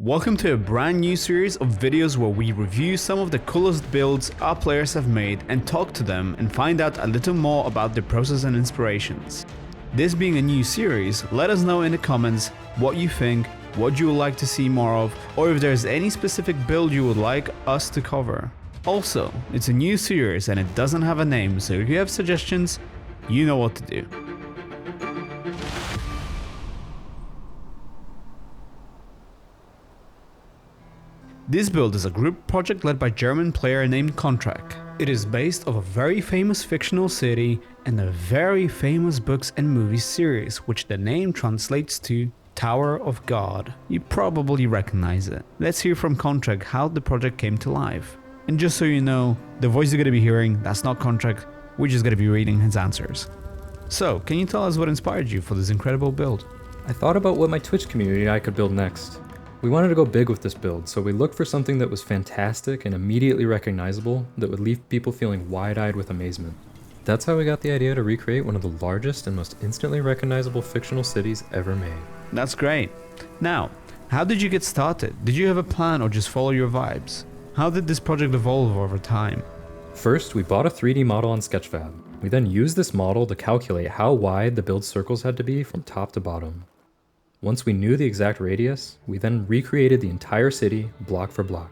Welcome to a brand new series of videos where we review some of the coolest builds our players have made and talk to them and find out a little more about their process and inspirations. This being a new series, let us know in the comments what you think, what you would like to see more of, or if there's any specific build you would like us to cover. Also, it's a new series and it doesn't have a name, so if you have suggestions, you know what to do. This build is a group project led by a German player named Kontreck. It is based off a very famous fictional city and a very famous books and movies series, which the name translates to Tower of God. You probably recognize it. Let's hear from Kontreck how the project came to life. And just so you know, the voice you're going to be hearing, that's not Kontreck, we're just going to be reading his answers. So, can you tell us what inspired you for this incredible build? I thought about what my Twitch community and I could build next. We wanted to go big with this build, so we looked for something that was fantastic and immediately recognizable that would leave people feeling wide-eyed with amazement. That's how we got the idea to recreate one of the largest and most instantly recognizable fictional cities ever made. That's great. Now, how did you get started? Did you have a plan or just follow your vibes? How did this project evolve over time? First, we bought a 3D model on Sketchfab. We then used this model to calculate how wide the build circles had to be from top to bottom. Once we knew the exact radius, we then recreated the entire city block for block.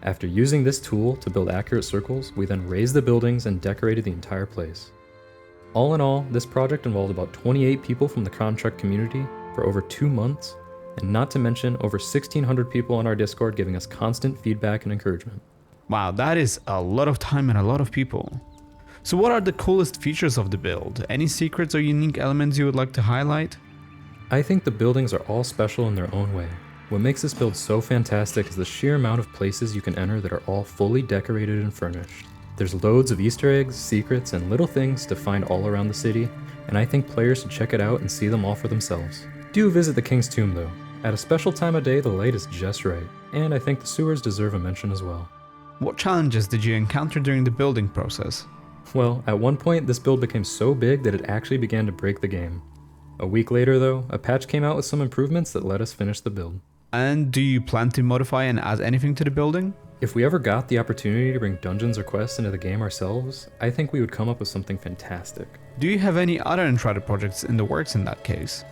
After using this tool to build accurate circles, we then raised the buildings and decorated the entire place. All in all, this project involved about 28 people from the Kontreck community for over 2 months, and not to mention over 1,600 people on our Discord giving us constant feedback and encouragement. Wow, that is a lot of time and a lot of people. So what are the coolest features of the build? Any secrets or unique elements you would like to highlight? I think the buildings are all special in their own way. What makes this build so fantastic is the sheer amount of places you can enter that are all fully decorated and furnished. There's loads of Easter eggs, secrets, and little things to find all around the city, and I think players should check it out and see them all for themselves. Do visit the King's Tomb though. At a special time of day, the light is just right, and I think the sewers deserve a mention as well. What challenges did you encounter during the building process? Well, at one point this build became so big that it actually began to break the game. A week later though, a patch came out with some improvements that let us finish the build. And do you plan to modify and add anything to the building? If we ever got the opportunity to bring dungeons or quests into the game ourselves, I think we would come up with something fantastic. Do you have any other Uncharted projects in the works in that case?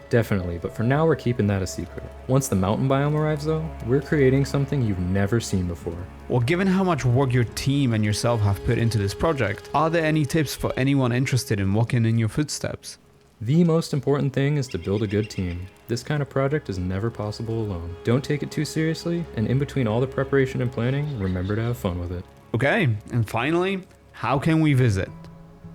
Definitely, but for now we're keeping that a secret. Once the mountain biome arrives though, we're creating something you've never seen before. Well, given how much work your team and yourself have put into this project, are there any tips for anyone interested in walking in your footsteps? The most important thing is to build a good team. This kind of project is never possible alone. Don't take it too seriously, and in between all the preparation and planning, remember to have fun with it. Okay, and finally, how can we visit?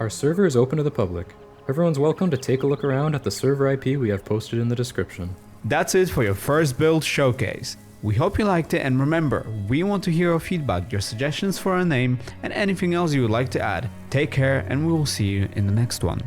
Our server is open to the public. Everyone's welcome to take a look around at the server IP we have posted in the description. That's it for your first build showcase. We hope you liked it, and remember, we want to hear your feedback, your suggestions for a name, and anything else you would like to add. Take care, and we will see you in the next one.